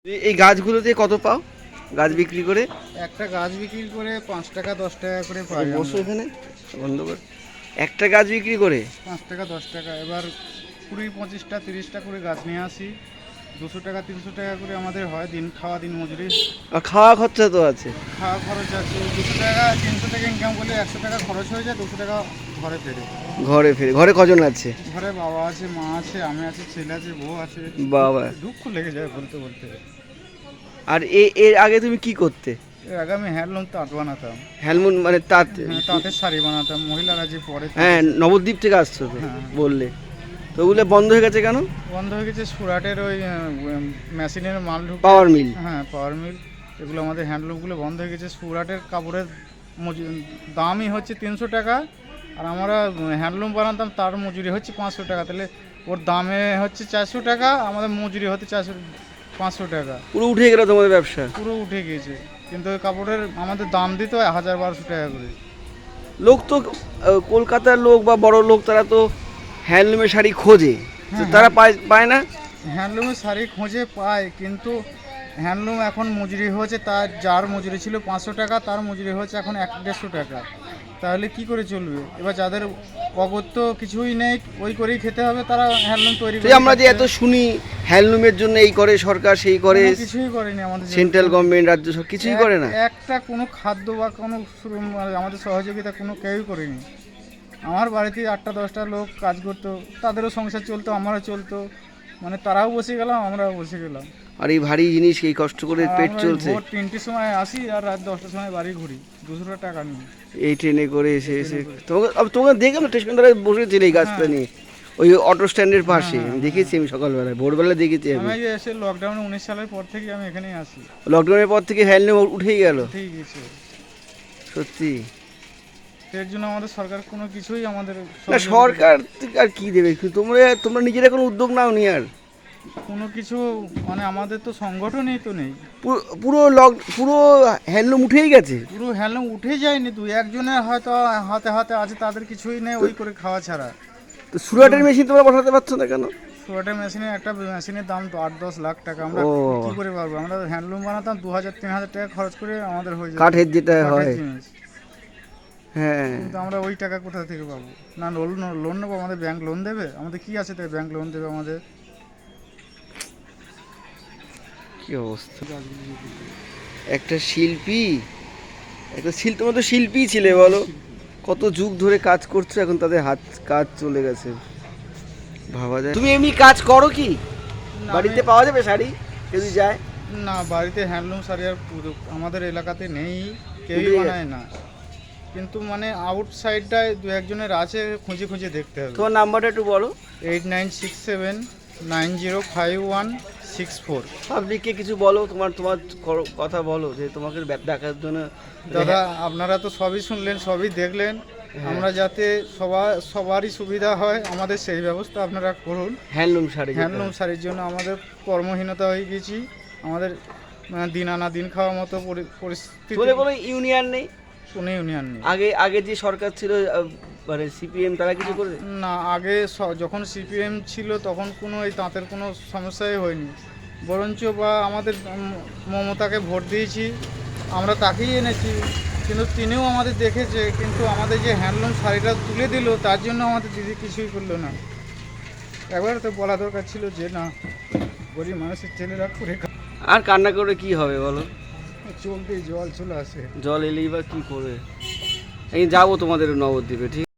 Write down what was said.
এই গাছগুলোতে কত পাও গাছ বিক্রি করে? একটা গাছ বিক্রি করে 5 টাকা 10 টাকা করে পাই বসো আমরা। এখানে বন্ধ করে। একটা গাছ বিক্রি করে 5 টাকা 10 টাকা, এবার 20-25টা 30টা করে গাছ নিয়ে আসি। 200 টাকা 300 টাকা করে আমাদের হয়, দিন খাওয়া দিন মজুরি। আর খাওয়া খরচা তো আছে। খাওয়া খরচ আছে 200 টাকা 300 টাকা ইনকাম করলে 100 টাকা খরচ হয়ে যায়, 200 টাকা ঘরে ফেরে। ঘরে কজন আছে? ঘরে বাবা আছে, মা আছে, আমি আছি, ছেলে আছে, বউ আছে। বাবা। দুঃখ লেগে যায় বলতে বলতে। আর এর আগে তুমি কি করতে? এর আগে আমি হ্যান্ডলুম তাঁত বানাতাম। হ্যান্ডলুম মানে তাঁত? হ্যাঁ, তাঁতের শাড়ি বানাতাম, মহিলারা যে পরে। হ্যাঁ, নবদ্বীপ থেকে আসছো তো হ্যাঁ। বললে, তো ওগুলো বন্ধ হয়ে গেছে কেন? বন্ধ হয়ে গেছে সুরাটের ওই মেশিনের মাল ঢুকে। পাওয়ার মিল। হ্যাঁ, পাওয়ার মিল। এগুলো আমাদের হ্যান্ডলুমগুলো বন্ধ হয়ে গেছে। সুরাটের কাপড়ের দামই হচ্ছে 300 টাকা, আর আমরা হ্যান্ডলুম বানাতাম তার মজুরি হচ্ছে 500 টাকা। তাহলে ওর দামে হচ্ছে 400 টাকা, আমাদের মজুরি হচ্ছে 500 টাকা। পুরো উঠে গেল তোমাদের ব্যবসা? পুরো উঠে গিয়েছে। কিন্তু ওই কাপড়ের আমাদের দাম দিত 1000-1200 টাকা করে। লোক তো কলকাতার লোক বা বড় লোক তারা তো হ্যান্ডলুমের শাড়ি খোঁজে, তো হ্যাঁ, তারা পায় না। হ্যান্ডলুমের শাড়ি খোঁজে পায়, কিন্তু হ্যান্ডলুম এখন মজুরি হয়েছে, তার যার মজুরি ছিল 500 টাকা তার মজুরি হচ্ছে এখন 150 টাকা। তাহলে কি করে চলবে? এবার যাদের অগত্য কিছুই নেই, ওই করেই খেতে হবে, তারা হ্যান্ডলুম তৈরি করে। আমরা যে এত শুনি হ্যান্ডলুমের জন্য এই করে সরকার, সেই করে, কিছুই করেনি আমাদের সেন্ট্রাল গভর্নমেন্ট, রাজ্য সরকার কিছুই করে না। একটা কোনো খাদ্য বা কোনো আমাদের সহযোগিতা কোনো কেউই করেনি। আমার বাড়িতে 8টা-10টা লোক কাজ করতো, তাদেরও সংসার চলতো, আমারও চলতো। মানে তারাও বসে গেলাম, আমরাও বসে গেলাম। আর এই ভারী জিনিস এই কষ্ট করে পেট চলছে। ভোর 3টের সময় আসি আর রাত 10টার সময় বাড়ি ঘুরি, 200 টাকা নিই। এই ট্রেনে করে এসে তোমাকে দেখলাম স্টেশন ধারে বসেছিল এই গাছটা নিয়ে, ওই অটো স্ট্যান্ডের পাশে। আমি দেখেছি, আমি সকালবেলায় ভোরবেলা দেখেছি। আমি এসে লকডাউন 19 সালের পর থেকে আমি এখানেই আসি। লকডাউনের পর থেকে হ্যান্ডলুম উঠেই গেল। ঠিক আছে, সত্যি। এর জন্য আমাদের সরকার কোনো কিছুই আমাদের না, সরকার আর কি দেবে? তোমরা নিজেরা কোনো উদ্যোগ নাও নি আর? কোনো কিছু মানে আমাদের তো সংগঠনই তো নেই। পুরো হ্যান্ডলুম উঠেই গেছে। পুরো হ্যান্ডলুম উঠে যায়নি, দুই একজনের হয়তো হাতে হাতে আছে, তাদের কিছুই নেই ওই করে খাওয়া ছাড়া। তো সুরাটের মেশিন তোমরা বসাতে পারছো না কেন? সোয়েটার মেশিনের একটা মেশিনের দাম তো 8-10 লাখ টাকা। আমরা কি করে পারবো? আমরা হ্যান্ডলুম বানাতাম 2000-3000 টাকা খরচ করে আমাদের হয়ে যায় কাঠের যেটা হয়। জিনিস। হ্যাঁ, কিন্তু আমরা ওই টাকা কোথা থেকে পাবো? না লোন নেবো, আমাদের ব্যাংক লোন দেবে? আমাদের কি আছে তাই ব্যাংক লোন দেবে আমাদের? কি অবস্থা! একটা শিল্পী, তোমরা তো শিল্পী ছিলে, বলো কত যুগ ধরে কাজ করছো, এখন তাদের হাত কাজ চলে গেছে, ভাবা যায়। তুমি এমনি কাজ করো কি? বাড়িতে পাওয়া যাবে শাড়ি যদি যায়? না, বাড়িতে হ্যান্ডলুম শাড়ি আর আমাদের এলাকাতে নেই, কেউই বানায় না। কিন্তু মানে আউটসাইডটায় দু একজনের আছে, খুঁজে খুঁজে দেখতে হবে। তোমার নাম্বারটা একটু বলো। 8967905164। পাবলিককে কিছু বলো, তোমার কথা বলো, যে তোমাকে দেখার জন্য। দাদা, আপনারা তো সবই শুনলেন, সবই দেখলেন। আমরা যাতে সবারই সুবিধা হয়, আমাদের সেই ব্যবস্থা আপনারা করুন। হ্যান্ডলুম শাড়ির জন্য আমাদের কর্মহীনতা হয়ে গেছি। আমাদের দিন আনা দিন খাওয়ার মতো পরিস্থিতি। কোনো ইউনিয়ন নেই? কোনো ইউনিয়ন নেই। আগে যে সরকার ছিল, মানে সিপিএম, তারা কিছু করে না, আগে যখন সিপিএম ছিল তখন কোনো এই তাঁতের কোনো সমস্যাই হয়নি। বরঞ্চ বা আমাদের মমতাকে ভোট দিয়েছি, আমরা তাকেই এনেছি, কিন্তু তিনিও আমাদের দেখেছে, কিন্তু আমাদের যে হ্যান্ডলুম শাড়িটা তুলে দিল তার জন্য আমাদের দিদি কিছুই করলো না। একবার তো বলা দরকার ছিল যে না, গরিব মানুষের ছেলেরা করে আর কান্না করে কি হবে বলো? চলতেই জল চলে আসে। জল এলেই বা কি করবে? আমি যাবো তোমাদের নবদ্বীপে, ঠিক।